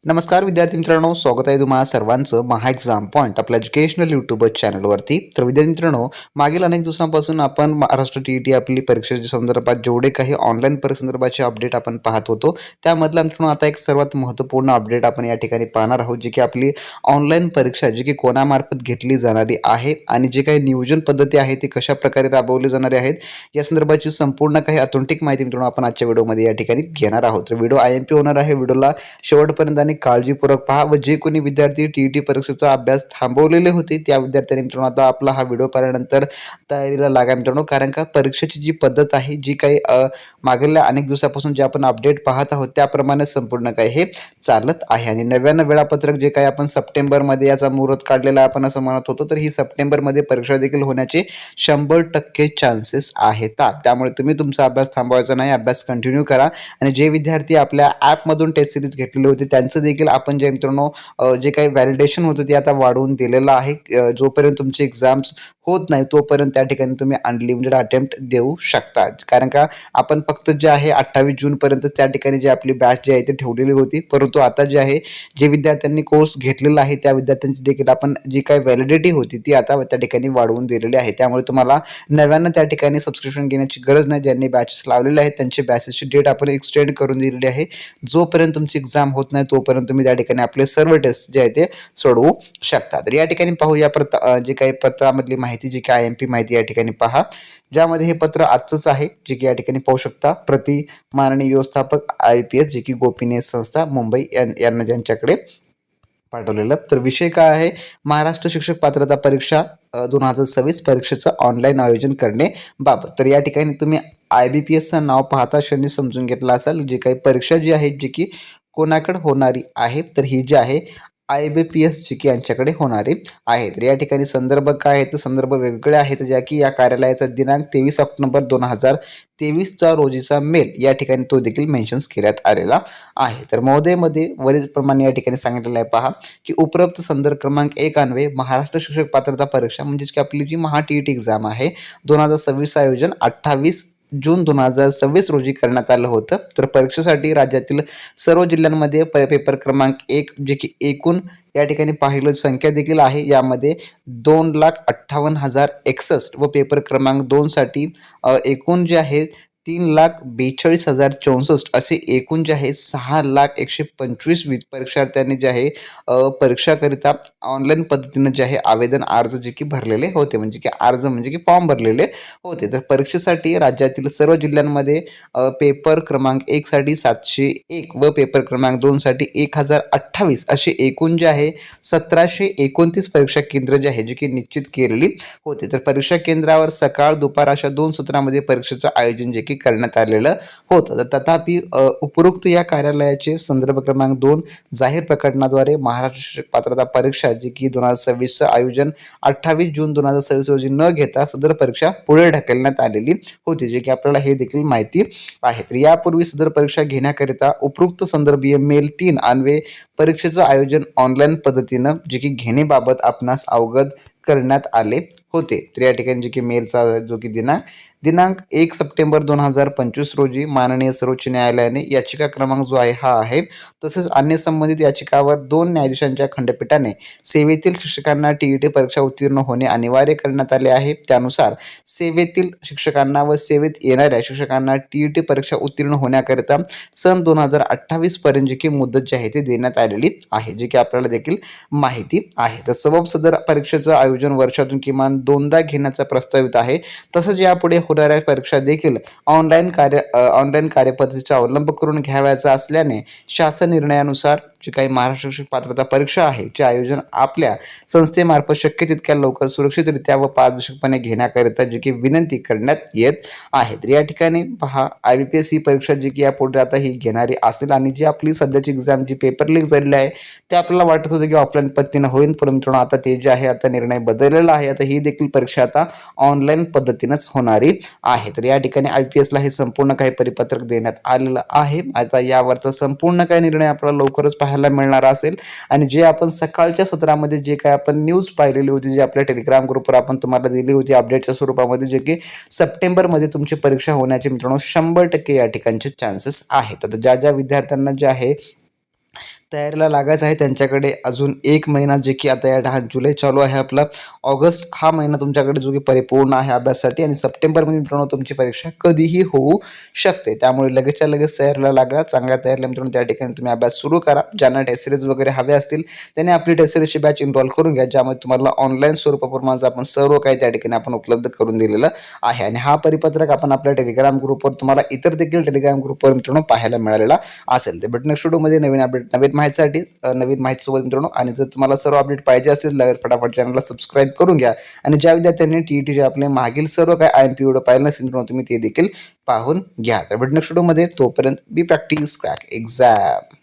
नमस्कार विद्यार्थी मित्रांनो, स्वागत आहे तुम्हा सर्वांचं महा एक्झाम पॉईंट आपल्या एज्युकेशनल यूट्यूब चॅनलवरती. तर विद्यार्थी मित्रांनो, मागील अनेक दिवसांपासून आपण महाराष्ट्र TET आपली परीक्षेच्या संदर्भात जेवढे काही ऑनलाईन परीक्षेसंदर्भाचे अपडेट आपण पाहत होतो, त्यामधला मित्रांनो आता एक सर्वात महत्त्वपूर्ण अपडेट आपण या ठिकाणी पाहणार आहोत, जी की आपली ऑनलाईन परीक्षा जी की कोणामार्फत घेतली जाणारी आहे आणि जे काही नियोजन पद्धती आहे ती कशाप्रकारे राबवली जाणारी आहेत, या संदर्भाची संपूर्ण काही ऑथेंटिक माहिती मित्रांनो आपण आजच्या व्हिडिओमध्ये या ठिकाणी घेणार आहोत. तर व्हिडिओ IMP होणार आहे. व्हिडिओला शेवटपर्यंत आणि काळजीपूर्वक पहा व जे कोणी विद्यार्थी TET परीक्षेचा अभ्यास थांबवलेले होते त्या विद्यार्थ्यांनी मित्रांनो आता आपला हा व्हिडिओ पाहिल्यानंतर तयारीला लागा मित्रांनो. कारण का परीक्षेची जी पद्धत आहे, जी काही मागील अनेक दिवसापासून जे आपण अपडेट पाहत आहोत त्याप्रमाणे संपूर्ण काही हे चालत आहे. आणि नव्यानं वेळापत्रक जे काही आपण सप्टेंबरमध्ये याचा मुहूर्त काढलेला आपण असं म्हणत होतो, तर ही सप्टेंबरमध्ये परीक्षा देखील होण्याचे 100% चान्सेस आहेत. त्यामुळे तुम्ही तुमचा अभ्यास थांबवायचा नाही, अभ्यास कंटिन्यू करा. आणि जे विद्यार्थी आपल्या ॲपमधून टेस्ट सिरीज घेतलेले होते त्यांचं देखील आपण जे मित्रांनो जे काही व्हॅलिडेशन होतं ते आता वाढवून दिलेलं आहे. जोपर्यंत तुमचे एक्झाम्स होत नाही तोपर्यंत त्या ठिकाणी तुम्ही अनलिमिटेड अटेम्प्ट देऊ शकता. कारण का आपण फक्त जे आहे 28 जूनपर्यंत त्या ठिकाणी जी आपली बॅच जी आहे ती ठेवलेली होती, परंतु आता जे आहे जे विद्यार्थ्यांनी कोर्स घेतलेला आहे त्या विद्यार्थ्यांची देखील आपण जी काही व्हॅलिडिटी होती ती आता त्या ठिकाणी वाढवून दिलेली आहे. त्यामुळे तुम्हाला नव्यानं त्या ठिकाणी सबस्क्रिप्शन घेण्याची गरज नाही. ज्यांनी बॅचेस लावलेले आहेत त्यांची बॅचेसची डेट आपण एक्सटेंड करून दिलेली आहे. जोपर्यंत तुमची एक्झाम होत नाही तोपर्यंत तुम्ही त्या ठिकाणी आपले सर्व टेस्ट जे आहे ते सोडवू शकता. तर या ठिकाणी पाहूया जे काही पत्रामधली माहिती, जी काही IMP माहिती या ठिकाणी पहा, ज्यामध्ये हे पत्र आजचंच आहे, जे की या ठिकाणी पाहू शकता. प्रति माननीय व्यवस्थापक IPS जे की गोपनीय संस्था मुंबई यांना ज्यांच्याकडे पाठवलेलं. तर विषय काय आहे, महाराष्ट्र शिक्षक पात्रता परीक्षा 2026 परीक्षेचं ऑनलाईन आयोजन करणे बाबत. तर या ठिकाणी तुम्ही IBPSचं नाव पाहता क्षणी समजून घेतलं असाल. जी काही परीक्षा जी आहे जी की कोणाकडे होणारी आहे, तर ही जी आहे IBPS जी की यांच्याकडे होणारी आहे. तर या ठिकाणी संदर्भ काय आहे, तर संदर्भ वेगवेगळे आहेत, ज्या की या कार्यालयाचा दिनांक 23 ऑक्टोबर 2023चा रोजीचा मेल या ठिकाणी तो देखील मेन्शन्स करण्यात आलेला आहे. तर महोदयमध्ये वरील प्रमाणे या ठिकाणी सांगितलेलं आहे पहा, की उपरोक्त संदर्भ क्रमांक 1 अन्वये महाराष्ट्र शिक्षक पात्रता परीक्षा म्हणजेच की आपली जी महा TET एक्झाम आहे 2026 आयोजन 28 जून 2026 रोजी करण्यात आलं होतं. तर परीक्षेसाठी राज्यातील सर्व जिल्ह्यांमध्ये पेपर क्रमांक 1 जे की एकूण या ठिकाणी पाहिलं संख्या देखील आहे, यामध्ये 2,58,061 व पेपर क्रमांक 2 साठी एकूण जे आहे 3,42,064 असे एकूण जे आहे 6,01,25 परीक्षार्थ्यांनी जे आहे परीक्षाकरिता ऑनलाईन पद्धतीनं जे आहे आवेदन अर्ज जे की भरलेले होते, म्हणजे की अर्ज म्हणजे की फॉर्म भरलेले होते. तर परीक्षेसाठी राज्यातील सर्व जिल्ह्यांमध्ये पेपर क्रमांक 1 साठी 701 व पेपर क्रमांक 2 साठी 1,028 असे एकूण जे आहे 1,729 परीक्षा केंद्र जे आहे जे की निश्चित केलेली होते. तर परीक्षा केंद्रावर सकाळ दुपार अशा 2 सत्रामध्ये परीक्षेचं आयोजन जे की करण्यात आलेलं होतं. तथापि उपरोक्त या कार्यालयाचे संदर्भ क्रमांक 2 जाहीर प्रकटनाद्वारे महाराष्ट्र शिक्षक पात्रता परीक्षा जी की 2026चं आयोजन 28 जून 2026 रोजी न घेता सदर परीक्षा पुढे ढकलण्यात आलेली होती, जे की आपल्याला हे देखील माहिती आहे. तर यापूर्वी सदर परीक्षा घेण्याकरिता उपरोक्त संदर्भीय मेल 3 अन्वये परीक्षेचं आयोजन ऑनलाईन पद्धतीनं जे की घेण्याबाबत आपणास अवगत करण्यात आले होते. तर या ठिकाणी जे की मेलचा जो की दिनांक 1 सप्टेंबर 2025 रोजी माननीय सर्वोच्च न्यायालयाने याचिका क्रमांक जो आहे हा आहे. तसेच अन्य संबंधित याचिकावर 2 न्यायाधीशांच्या खंडपीठाने सेवेतील शिक्षकांना TET परीक्षा उत्तीर्ण होणे अनिवार्य करण्यात आले आहे. त्यानुसार सेवेतील शिक्षकांना व सेवेत येणाऱ्या शिक्षकांना TET परीक्षा उत्तीर्ण होण्याकरिता सन 2028 पर्यंत जी की मुदत जी आहे ती देण्यात आलेली आहे, जी की आपल्याला देखील माहिती आहे. तर सबब सदर परीक्षेचं आयोजन वर्षातून किमान 2दा घेण्याचा प्रस्तावित आहे. तसंच यापुढे होणाऱ्या परीक्षा देखील ऑनलाईन कार्यपद्धतीचा अवलंब करून घ्यावयाचा असल्याने शासन निर्णयानुसार जी काही महाराष्ट्र शिक्षक पात्रता परीक्षा आहे चे आयोजन आपल्या संस्थेमार्फत शक्य तितक्या लवकर सुरक्षितरित्या व पारदर्शकपणे घेण्याकरिता जी की विनंती करण्यात येत आहे. तर या ठिकाणी पहा, IBPS ही परीक्षा जी की यापुढे आता ही घेणारी असेल आणि जी आपली सध्याची एक्झाम जी पेपर लीक झालेली आहे ते आपल्याला वाटत होतं की ऑफलाईन पद्धतीनं होईल, परंतु आता ते जे आहे आता निर्णय बदललेला आहे. आता ही देखील परीक्षा आता ऑनलाईन पद्धतीनंच होणारी आहे. तर या ठिकाणी IPSला हे संपूर्ण काही परिपत्रक देण्यात आलेलं आहे. आता यावरचा संपूर्ण काही निर्णय आपल्याला लवकरच पाहायला मिळणार असेल. आणि जे आपण सकाळच्या सत्रामध्ये जे काही आपण न्यूज पाहिलेली होती, जी आपल्या टेलिग्राम ग्रुपवर आपण तुम्हाला दिली होती अपडेटच्या स्वरूपामध्ये, जे की सप्टेंबरमध्ये तुमची परीक्षा होण्याचे मित्रांनो 100% या ठिकाणचे चान्सेस आहेत. आता ज्या विद्यार्थ्यांना जे आहे तयारीला लागायचं आहे त्यांच्याकडे अजून 1 महिना, जे की आता हा जुलै चालू आहे आपला, ऑगस्ट हा महिना तुमच्याकडे जो की परिपूर्ण आहे अभ्यासासाठी, आणि सप्टेंबरमध्ये मित्रांनो तुमची परीक्षा कधीही होऊ शकते. त्यामुळे लगेचच्या लगेच तयारीला लागा. चांगल्या तयारीला मित्रांनो त्या ठिकाणी तुम्ही अभ्यास सुरू करा. ज्यांना टेस्ट सिरीज वगैरे हवे असतील त्यांनी आपली टेस्ट सिरीजची बॅच इनरोल करून घ्या, ज्यामध्ये तुम्हाला ऑनलाईन स्वरूपावर माझं आपण सर्व काही त्या ठिकाणी आपण उपलब्ध करून दिलेलं आहे. आणि हा परिपत्रक आपण आपल्या टेलिग्राम ग्रुपवर, तुम्हाला इतर देखील टेलिग्राम ग्रुपवर मित्रांनो पाहायला मिळालेला असेल. ते बट नेक्स्ट व्हिडिओमध्ये नवीन अपडेट, नवीन माहितीसाठी, नवीन माहितीसोबत मित्रांनो. आणि जर तुम्हाला सर्व अपडेट पाहिजे असेल तर फटाफट चॅनलला सबस्क्राईब करून घ्या. आणि ज्या विद्यार्थ्यांनी टीईटीचे आपले मागील सर्व काही IMP व्हिडिओ पाहिलं नसेल मित्रांनो, तुम्ही ते देखील पाहून घ्या. तर बट नेक्स्ट व्हिडिओमध्ये, तोपर्यंत बी प्रॅक्टिस क्रॅक एक्झाम.